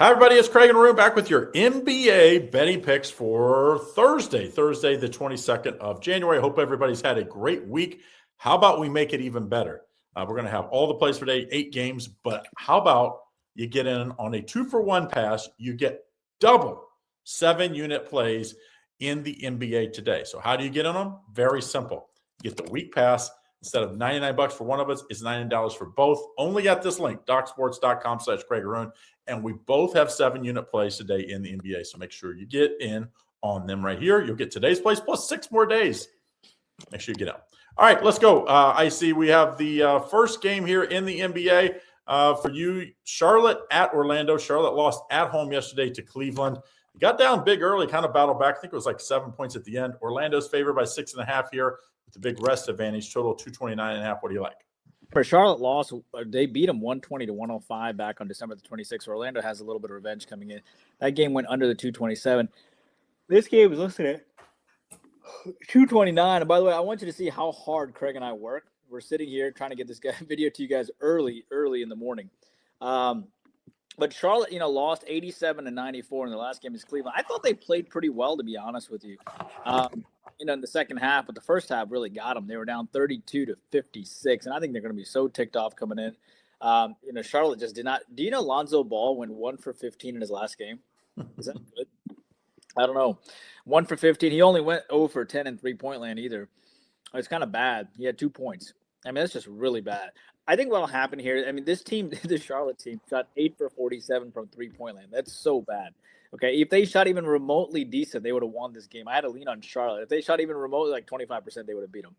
Hi, everybody. It's Craig and Arun back with your NBA betting picks for Thursday, the 22nd of January. Hope everybody's had a great week. How about we make it even better? We're going to have all the plays for today, 8 games, but how about you get in on a 2-for-1 pass? You get double 7-unit plays in the NBA today. So how do you get on them? Very simple. You get the week pass. Instead of $99 for one of us, it's $90 for both. Only at this link, docsports.com/Craig Arun. And we both have 7-unit plays today in the NBA. So make sure you get in on them right here. You'll get today's plays plus 6 more days. Make sure you get out. All right, let's go. I see we have the first game here in the NBA for you. Charlotte at Orlando. Charlotte lost at home yesterday to Cleveland. Got down big early, kind of battled back. I think it was like 7 points at the end. Orlando's favored by 6.5 here with the big rest advantage. Total 229.5. What do you like? For Charlotte loss, they beat them 120-105 back on December the 26th. Orlando has a little bit of revenge coming in. That game went under the 227. This game was listed at 229. And by the way, I want you to see how hard Craig and I work. We're sitting here trying to get this video to you guys early in the morning. But Charlotte, lost 87-94 in the last game against Cleveland. I thought they played pretty well, to be honest with you. In the second half, but the first half really got them. They were down 32-56, and I think they're going to be so ticked off coming in. Charlotte just did not. Do you know Lonzo Ball went 1 for 15 in his last game? Is that good? I don't know. 1 for 15. He only went 0 for 10 in three-point land either. It's kind of bad. He had 2 points. I mean, that's just really bad. I think what will happen here, this team, the Charlotte team, shot 8 for 47 from three-point land. That's so bad. Okay, if they shot even remotely decent, they would have won this game. I had to lean on Charlotte. If they shot even remotely like 25%, they would have beat them.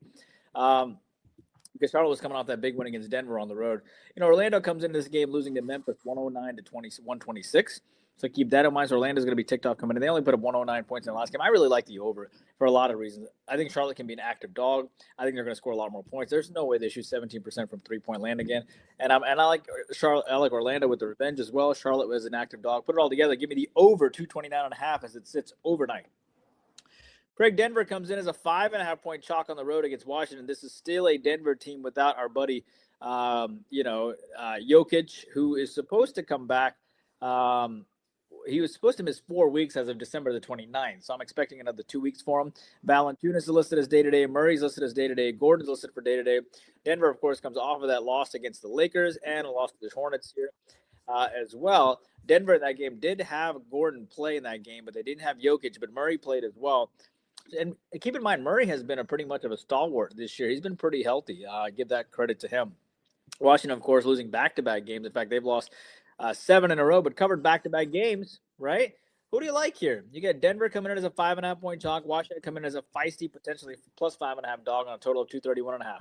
Because Charlotte was coming off that big win against Denver on the road. Orlando comes into this game losing to Memphis 109-126. So keep that in mind. So Orlando's going to be ticked off coming in. They only put up 109 points in the last game. I really like the over for a lot of reasons. I think Charlotte can be an active dog. I think they're going to score a lot more points. There's no way they shoot 17% from three-point land again. And I like Charlotte. I like Orlando with the revenge as well. Charlotte was an active dog. Put it all together. Give me the over 229.5 as it sits overnight. Craig, Denver comes in as a 5.5-point chalk on the road against Washington. This is still a Denver team without our buddy, Jokic, who is supposed to come back. He was supposed to miss 4 weeks as of December the 29th, so I'm expecting another 2 weeks for him. Valanciunas is listed as day-to-day. Murray's listed as day-to-day. Gordon's listed for day-to-day. Denver, of course, comes off of that loss against the Lakers and a loss to the Hornets here as well. Denver in that game did have Gordon play in that game, but they didn't have Jokic, but Murray played as well. And keep in mind, Murray has been a pretty much of a stalwart this year. He's been pretty healthy. Give that credit to him. Washington, of course, losing back-to-back games. In fact, they've lost 7 in a row, but covered back-to-back games, right? Who do you like here? You get Denver coming in as a 5.5-point chalk. Washington coming in as a feisty, potentially plus 5.5 dog on a total of 231.5.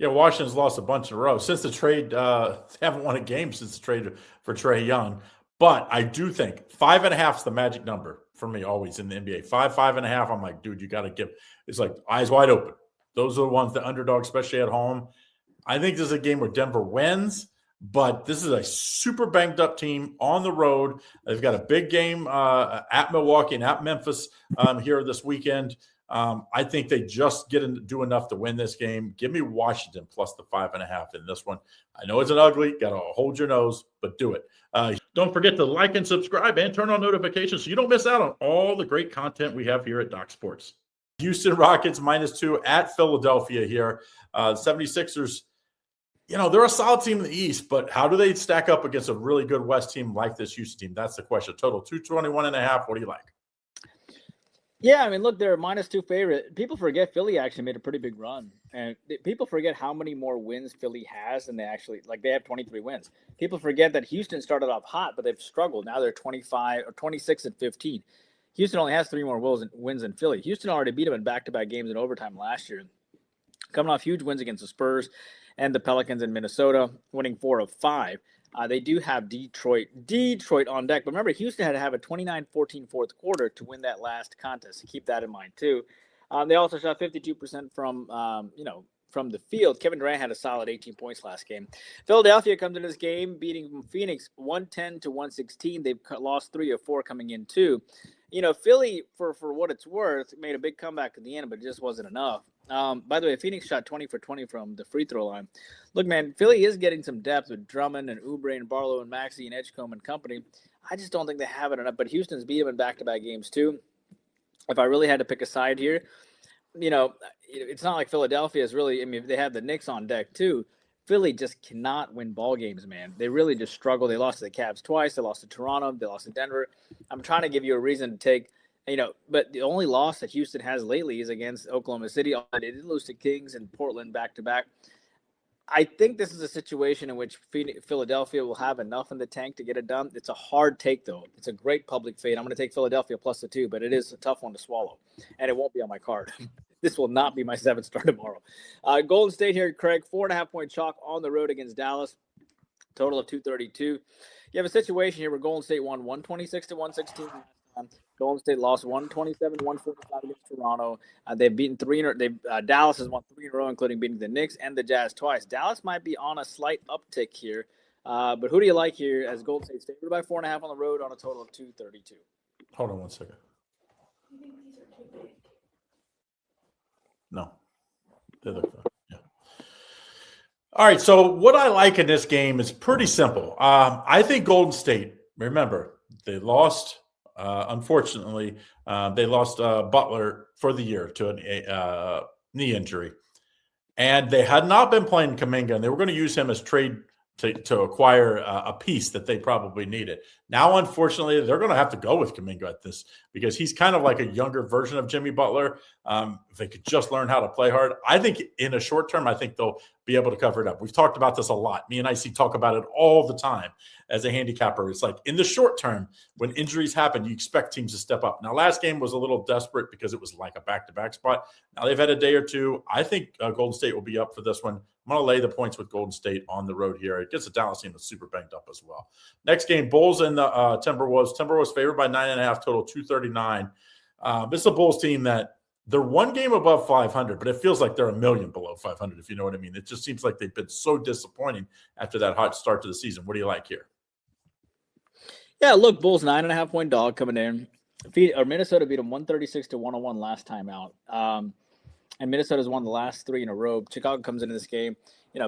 Yeah, Washington's lost a bunch in a row. Since the trade, they haven't won a game since the trade for Trae Young. But I do think 5.5 is the magic number for me always in the NBA. 5.5. I'm like, dude, you got to give – it's like eyes wide open. Those are the ones, the underdog, especially at home. I think this is a game where Denver wins. But this is a super banged up team on the road. They've got a big game at Milwaukee and at Memphis here this weekend. I think they just do enough to win this game. Give me Washington plus the 5.5 in this one. I know it's an ugly, got to hold your nose, but do it. Don't forget to like and subscribe and turn on notifications so you don't miss out on all the great content we have here at Doc Sports. Houston Rockets -2 at Philadelphia here. 76ers. They're a solid team in the East, but how do they stack up against a really good West team like this Houston team? That's the question. Total 221.5. What do you like? Yeah, look, they're a -2 favorite. People forget Philly actually made a pretty big run. And people forget how many more wins Philly has than they actually – they have 23 wins. People forget that Houston started off hot, but they've struggled. Now they're 26-15. Houston only has 3 more wins than Philly. Houston already beat them in back-to-back games in overtime last year. Coming off huge wins against the Spurs and the Pelicans in Minnesota, winning 4 of 5. They do have Detroit on deck. But remember, Houston had to have a 29-14 fourth quarter to win that last contest. So keep that in mind, too. They also shot 52% from the field. Kevin Durant had a solid 18 points last game. Philadelphia comes into this game beating Phoenix 110-116. They've lost 3 of 4 coming in, too. Philly, for what it's worth, made a big comeback at the end, but it just wasn't enough. By the way, Phoenix shot 20 for 20 from the free throw line. Look, man, Philly is getting some depth with Drummond and Oubre and Barlow and Maxey and Edgecombe and company. I just don't think they have it enough. But Houston's beat them in back-to-back games too. If I really had to pick a side here, it's not like Philadelphia is really. I mean, they have the Knicks on deck too. Philly just cannot win ball games, man. They really just struggle. They lost to the Cavs twice. They lost to Toronto. They lost to Denver. I'm trying to give you a reason to take, but the only loss that Houston has lately is against Oklahoma City. They did lose to Kings and Portland back-to-back. I think this is a situation in which Philadelphia will have enough in the tank to get it done. It's a hard take, though. It's a great public fade. I'm going to take Philadelphia plus the 2, but it is a tough one to swallow, and it won't be on my card. This will not be my 7th start tomorrow. Golden State here, Craig, 4.5-point chalk on the road against Dallas. Total of 232. You have a situation here where Golden State won 126 to 116 last time. Golden State lost 127 to 145 against Toronto. They've beaten Dallas has won 3 in a row, including beating the Knicks and the Jazz twice. Dallas might be on a slight uptick here. But who do you like here as Golden State's favored by 4.5 on the road on a total of 232? Hold on one second. No. They look fine. Yeah. All right. So what I like in this game is pretty simple. I think Golden State, remember, they lost. Unfortunately, they lost Butler for the year to a knee injury. And they had not been playing Kuminga, and they were going to use him as trade to acquire a piece that they probably needed. Now, unfortunately, they're going to have to go with Kuminga at this because he's kind of like a younger version of Jimmy Butler. If they could just learn how to play hard, I think in a short term, I think they'll be able to cover it up. We've talked about this a lot. Me and IC talk about it all the time as a handicapper. It's like in the short term, when injuries happen, you expect teams to step up. Now, last game was a little desperate because it was like a back-to-back spot. Now they've had a day or two. I think Golden State will be up for this one. I'm going to lay the points with Golden State on the road here. It gets the Dallas team that's super banged up as well. Next game, Bulls and the Timberwolves. Timberwolves favored by 9.5, total 239. This is a Bulls team that they're one game above 500, but it feels like they're a million below 500, if you know what I mean. It just seems like they've been so disappointing after that hot start to the season. What do you like here? Yeah, look, Bulls 9.5-point dog coming in. Minnesota beat them 136 to 101 last time out. And Minnesota's won the last 3 in a row. Chicago comes into this game,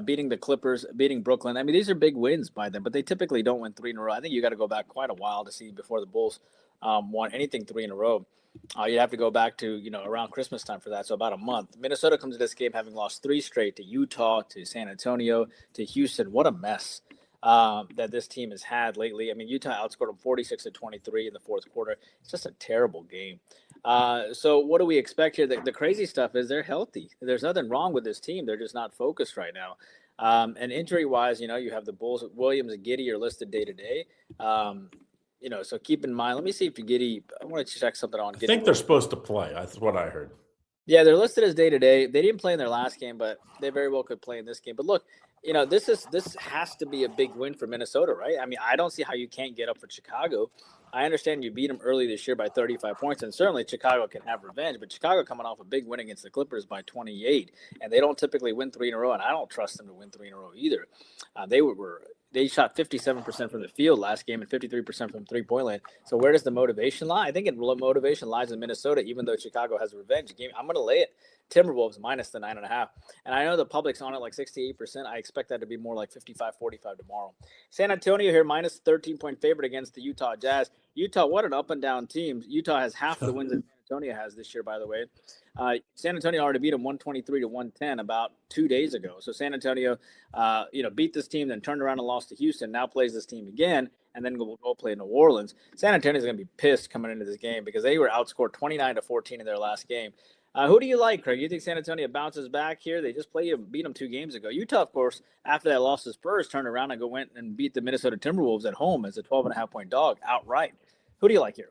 beating the Clippers, beating Brooklyn. I mean, these are big wins by them, but they typically don't win 3 in a row. I think you got to go back quite a while to see before the Bulls won anything 3 in a row. You'd have to go back to, around Christmas time for that, so about a month. Minnesota comes to this game having lost 3 straight to Utah, to San Antonio, to Houston. What a mess that this team has had lately. I mean, Utah outscored them 46 to 23 in the fourth quarter. It's just a terrible game. So what do we expect here? The crazy stuff is they're healthy. There's nothing wrong with this team. They're just not focused right now. And injury-wise, you have the Bulls. Williams and Giddey are listed day-to-day. So keep in mind. Let me see if Giddey – I want to check something on Giddey. I think they're supposed to play. That's what I heard. Yeah, they're listed as day-to-day. They didn't play in their last game, but they very well could play in this game. But look, this has to be a big win for Minnesota, right? I mean, I don't see how you can't get up for Chicago. I understand you beat them early this year by 35 points, and certainly Chicago can have revenge, but Chicago coming off a big win against the Clippers by 28, and they don't typically win 3 in a row, and I don't trust them to win 3 in a row either. They shot 57% from the field last game and 53% from three-point line. So where does the motivation lie? I think motivation lies in Minnesota, even though Chicago has a revenge game. I'm going to lay it. Timberwolves minus the 9.5. And I know the public's on it like 68%. I expect that to be more like 55-45 tomorrow. San Antonio here, minus 13-point favorite against the Utah Jazz. Utah, what an up and down team. Utah has half the wins that San Antonio has this year, by the way. San Antonio already beat them 123 to 110 about 2 days ago. So San Antonio, beat this team, then turned around and lost to Houston, now plays this team again, and then will go play New Orleans. San Antonio is going to be pissed coming into this game because they were outscored 29-14 in their last game. Who do you like, Craig? You think San Antonio bounces back here? They just beat them 2 games ago. Utah, of course, after that loss to Spurs, turned around and went and beat the Minnesota Timberwolves at home as a 12.5-point dog outright. Who do you like here?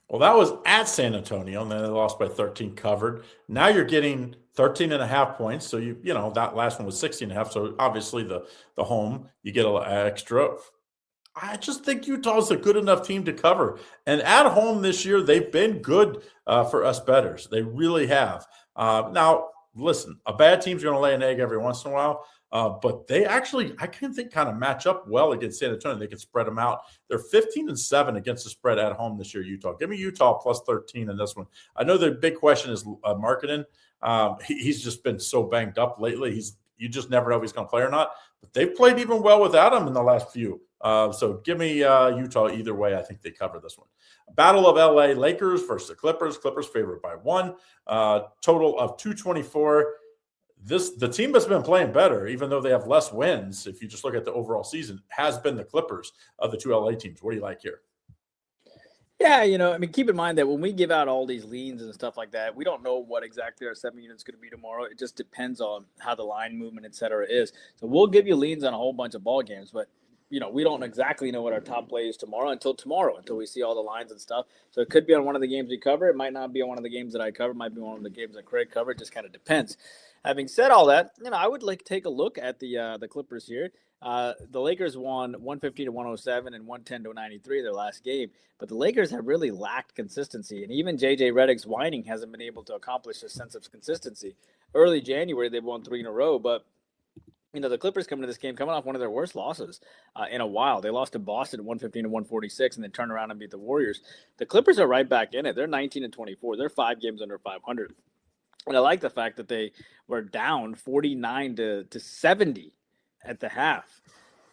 Well, that was at San Antonio, and then they lost by 13 covered. Now you're getting 13.5 points. So, that last one was 16.5. So, obviously, the home, you get a little extra. I just think Utah's a good enough team to cover. And at home this year, they've been good for us bettors. They really have. Now, listen, a bad team's going to lay an egg every once in a while. But they actually, I can think, kind of match up well against San Antonio. They can spread them out. They're 15-7 against the spread at home this year, Utah. Give me Utah plus 13 in this one. I know the big question is marketing. He's just been so banged up lately. You just never know if he's going to play or not. But they've played even well without him in the last few. So give me Utah either way. I think they cover this one. Battle of LA, Lakers versus the Clippers. Clippers favored by 1. Total of 224. The team that's been playing better, even though they have less wins, if you just look at the overall season, has been the Clippers of the 2 LA teams. What do you like here? Yeah, keep in mind that when we give out all these leans and stuff like that, we don't know what exactly our 7 units going to be tomorrow. It just depends on how the line movement, et cetera, is. So we'll give you leans on a whole bunch of ball games, but we don't exactly know what our top play is tomorrow until we see all the lines and stuff. So it could be on one of the games we cover. It might not be on one of the games that I cover. It might be one of the games that Craig covered. It just kind of depends. Having said all that, I would like to take a look at the Clippers here. The Lakers won 150-107 and 110-93 their last game, but the Lakers have really lacked consistency, and even JJ Redick's whining hasn't been able to accomplish a sense of consistency. Early January, they won 3 in a row, but the Clippers coming to this game coming off one of their worst losses in a while. They lost to Boston 115-146 and then turned around and beat the Warriors. The Clippers are right back in it. They're 19-24. They're 5 games under 500. And I like the fact that they were down 49-70 at the half.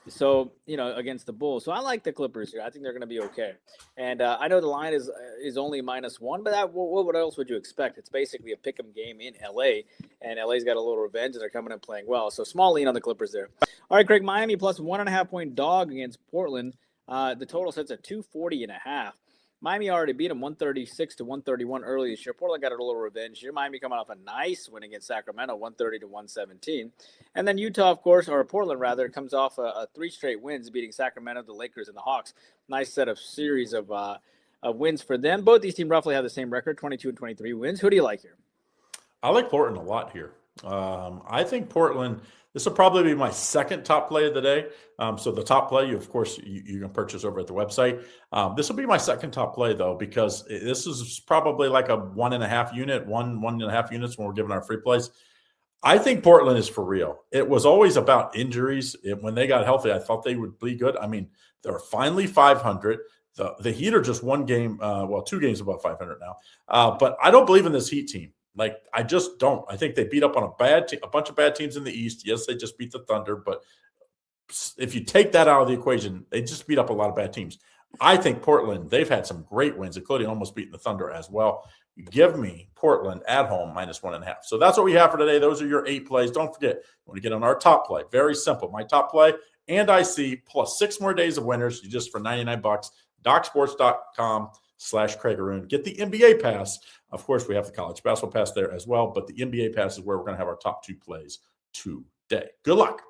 So, against the Bulls. So I like the Clippers here. I think they're going to be okay. And I know the line is only -1, but what else would you expect? It's basically a pick'em game in LA, and LA's got a little revenge, and they're coming and playing well. So small lean on the Clippers there. All right, Craig, Miami plus 1.5 point dog against Portland. The total sets at 240.5. Miami already beat them 136-131 early this year. Portland got a little revenge here. Miami coming off a nice win against Sacramento, 130-117. And then Utah, of course, or Portland rather, comes off a 3 straight wins, beating Sacramento, the Lakers, and the Hawks. Nice set of series of wins for them. Both these teams roughly have the same record, 22-23 wins. Who do you like here? I like Portland a lot here. I think Portland, this will probably be my second top play of the day. So the top play, you can purchase over at the website. This will be my second top play, though, because this is probably like a 1.5 unit, 1.5 units when we're giving our free plays. I think Portland is for real. It was always about injuries. When they got healthy, I thought they would be good. I mean, they're finally 500. The Heat are just 1 game, 2 games above 500 now. But I don't believe in this Heat team. I just don't. I think they beat up on a bunch of bad teams in the East. Yes, they just beat the Thunder, but if you take that out of the equation, they just beat up a lot of bad teams. I think Portland, they've had some great wins, including almost beating the Thunder as well. Give me Portland at home -1.5. So that's what we have for today. Those are your 8 plays. Don't forget, you want to get on our top play. Very simple. My top play and IC plus 6 more days of winners. You just for $99. DocSports.com/Craig Arun. Get the NBA pass. Of course, we have the college basketball pass there as well, but the NBA pass is where we're going to have our top 2 plays today. Good luck.